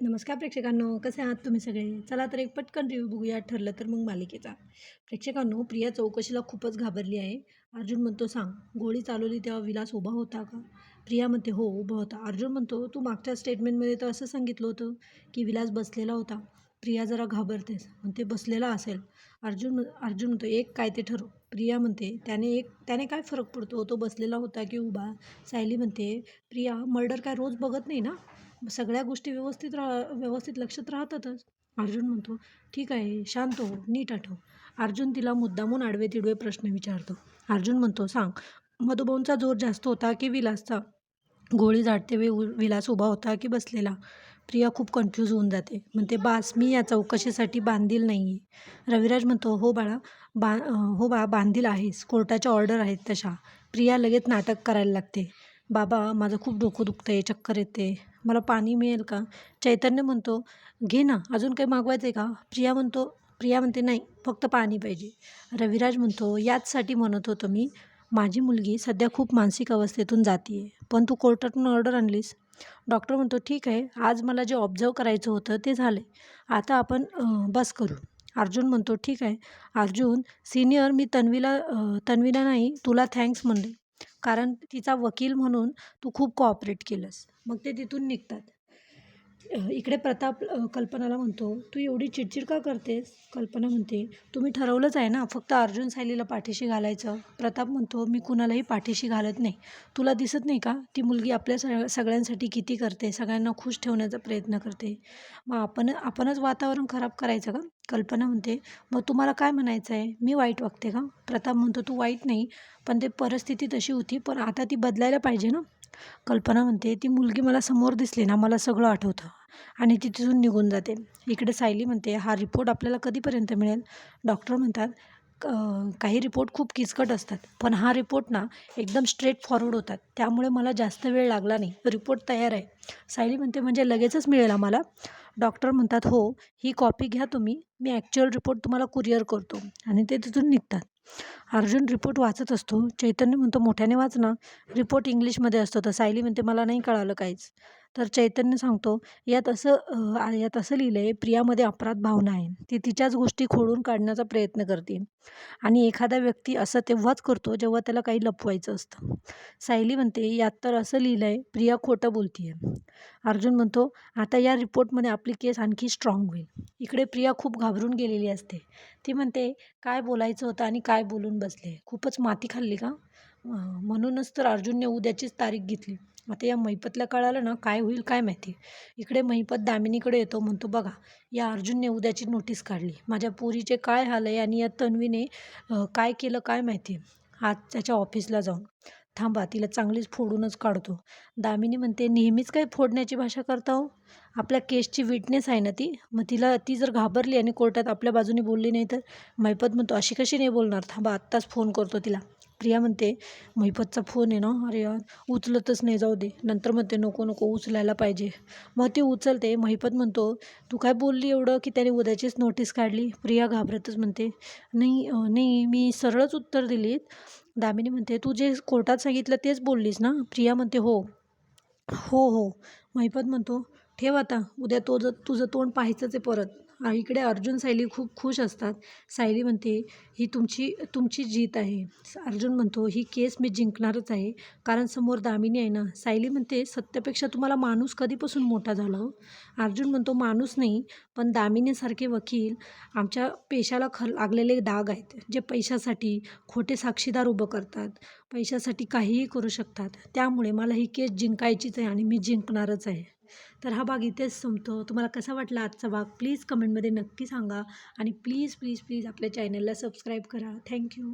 नमस्कार प्रेक्षकांनो, कसे आहात तुम्ही सगळे? चला तर एक पटकन रिव्ह्यू बघूया ठरलं तर मग मालिकेचा. प्रेक्षकांनो, प्रिया चौकशीला खूपच घाबरली आहे. अर्जुन म्हणतो, "सांग, गोळी चालवली तेव्हा विलास उभा होता का?" प्रिया म्हणते, "हो, उभा होता." अर्जुन म्हणतो, "तू मागच्या स्टेटमेंटमध्ये तर असं सांगितलं होतं की विलास बसलेला होता." प्रिया जरा घाबरतेच, म्हणते, "बसलेला असेल." अर्जुन म्हणतो, "एक काय ते ठरव." प्रिया म्हणते, त्याने काय फरक पडतो? तो बसलेला होता की उभा?" सायली म्हणते, "प्रिया, मर्डर काय रोज बघत नाही ना? सगळ्या गोष्टी व्यवस्थित लक्षात राहतातच." अर्जुन म्हणतो, "ठीक आहे, शांत हो, नीट आठव." अर्जुन तिला मुद्दामून आडवे-तिडवे प्रश्न विचारतो. अर्जुन म्हणतो, "सांग, मधुभाऊंचा जोर जास्त होता की विलासचा? गोळी झाडते वेळी विलास उभा होता की बसलेला?" प्रिया खूप कन्फ्यूज होऊन जाते. म्हणते, "बास, मी या चौकशीसाठी बांधील नाही आहे." रविराज म्हणतो, हो बाळा, बांधील आहेस. कोर्टाच्या ऑर्डर आहेत तशा." प्रिया लगेच नाटक करायला लागते. "बाबा, माझं खूप डोकं दुखतंय, चक्कर येते. मला पाणी मिळेल का?" चैतन्य म्हणतो, "घे ना, अजून काही मागवायचं आहे का?" प्रिया म्हणते, "नाही, फक्त पाणी पाहिजे." रविराज म्हणतो, "याचसाठी म्हणत होतो मी. माझी मुलगी सध्या खूप मानसिक अवस्थेतून जाते आहे. पण तू कोर्टातून ऑर्डर आणलीस." डॉक्टर म्हणतो, "ठीक आहे, आज मला जे ऑब्झर्व करायचं होतं ते झालं. आता आपण बस करू." अर्जुन म्हणतो, "ठीक आहे." अर्जुन सीनियर, मी तन्वीला नाही, तुला थँक्स म्हणले. कारण तिचा वकील म्हणून तू खूप कोऑपरेट केलंस. मग ते तिथून निघतात. इकडे प्रताप कल्पनाला म्हणतो, "तू एवढी चिडचिड का करतेस?" कल्पना म्हणते, "तुम्ही ठरवलंच आहे ना, फक्त अर्जुन सायलीला पाठीशी घालायचं." प्रताप म्हणतो, "मी कुणालाही पाठीशी घालत नाही. तुला दिसत नाही का, ती मुलगी आपल्या सगळ्यांसाठी किती करते, सगळ्यांना खुश ठेवण्याचा प्रयत्न करते. मग आपणच वातावरण खराब करायचं का?" कल्पना म्हणते, "मग तुम्हाला काय म्हणायचं आहे? मी वाईट वागते का?" प्रताप म्हणतो, "तू वाईट नाही, पण ते परिस्थिती तशी होती, पण आता ती बदलायला पाहिजे ना." कल्पना म्हणते, "ती मुलगी मला समोर दिसली ना, मला सगळं आठवतं." आणि ती तिथून निघून जाते. इकडे सायली म्हणते, "हा रिपोर्ट आपल्याला कधीपर्यंत मिळेल?" डॉक्टर म्हणतात, काही रिपोर्ट खूप किचकट असतात, पण हा रिपोर्ट ना एकदम स्ट्रेट फॉरवर्ड होतात. त्यामुळे मला जास्त वेळ लागला नाही. रिपोर्ट तयार आहे." सायली म्हणते, "म्हणजे लगेचच मिळेल आम्हाला?" डॉक्टर म्हणतात, "हो, ही कॉपी घ्या तुम्ही. मी ॲक्च्युअल रिपोर्ट तुम्हाला कुरिअर करतो." आणि ते तिथून निघतात. अर्जुन रिपोर्ट वाचत असतो. चैतन्य म्हणतो, "मोठ्याने वाच ना." रिपोर्ट इंग्लिशमध्ये असतो. तर सायली म्हणते, "मला नाही कळालं काहीच." तर चैतन्य सांगतो, यात असं लिहिलं आहे, प्रियामध्ये अपराध भावना आहे. ती तिच्याच गोष्टी खोडून काढण्याचा प्रयत्न करते आणि एखादा व्यक्ती असं तेव्हाच करतो जेव्हा त्याला काही लपवायचं असतं." सायली म्हणते, "यात तर असं लिहिलं आहे, प्रिया खोटं बोलते आहे." अर्जुन म्हणतो, "आता या रिपोर्टमध्ये आपली केस आणखी स्ट्रॉंग होईल." इकडे प्रिया खूप घाबरून गेलेली असते. ती म्हणते, "काय बोलायचं होतं आणि काय बोलून बसले. खूपच माती खाल्ली का?" म्हणूनच तर अर्जुनने उद्याचीच तारीख घेतली. आता या महिपतला कळालं ना, काय होईल काय माहिती. इकडे महिपत दामिनीकडे येतो, म्हणतो, "बघा, या अर्जुनने उद्याची नोटीस काढली. माझ्या पोरीचे काय हाल आहे आणि या तन्वीने काय केलं काय माहिती. आज त्याच्या ऑफिसला जाऊन थांबा, तिला चांगलीच फोडूनच काढतो." दामिनी म्हणते, "नेहमीच काय फोडण्याची भाषा करता हो? आपल्या केसची विटनेस आहे ना ती. मग ती जर घाबरली आणि कोर्टात आपल्या बाजूने बोलली नाही तर?" महिपत म्हणतो, "अशी कशी नाही बोलणार? थांबा, आत्ताच फोन करतो तिला." प्रिया म्हणते, "महिपतचा फोन आहे ना, अरे यार, उचलतच नाही, जाऊ दे." नंतर म्हणते, "नको नको, उचलायला पाहिजे." मग ती उचलते. महिपत म्हणतो, "तू काय बोलली एवढं की त्याने उद्याचीच नोटीस काढली?" प्रिया घाबरतच म्हणते, नाही, मी सरळच उत्तर दिलीत." दामिनी म्हणते, "तू जे कोर्टात सांगितलं तेच बोललीस ना?" प्रिया म्हणते, "हो हो." महिपत म्हणतो, "ठेव आता, उद्या तुझं तोंड पाहायचंच आहे परत." इकडे अर्जुन सायली खूप खुश असतात. सायली म्हणते, "ही तुमची तुमची जीत आहे." अर्जुन म्हणतो, "ही केस मी जिंकणारच आहे, कारण समोर दामिनी आहे ना." सायली म्हणते, "सत्यापेक्षा तुम्हाला माणूस कधीपासून मोठा झाला हो?" अर्जुन म्हणतो, "माणूस नाही, पण दामिनीसारखे वकील आमच्या पेशाला लागलेले डाग आहेत, जे पैशासाठी खोटे साक्षीदार उभं करतात, पैशासाठी काहीही करू शकतात. त्यामुळे मला ही केस जिंकायचीच आहे आणि मी जिंकणारच आहे." तर हा भाग इथेच संपतो. तुम्हाला कसा वाटला आजचा भाग प्लीज कमेंटमध्ये नक्की सांगा आणि प्लीज आपल्या चॅनलला सबस्क्राईब करा. थँक्यू.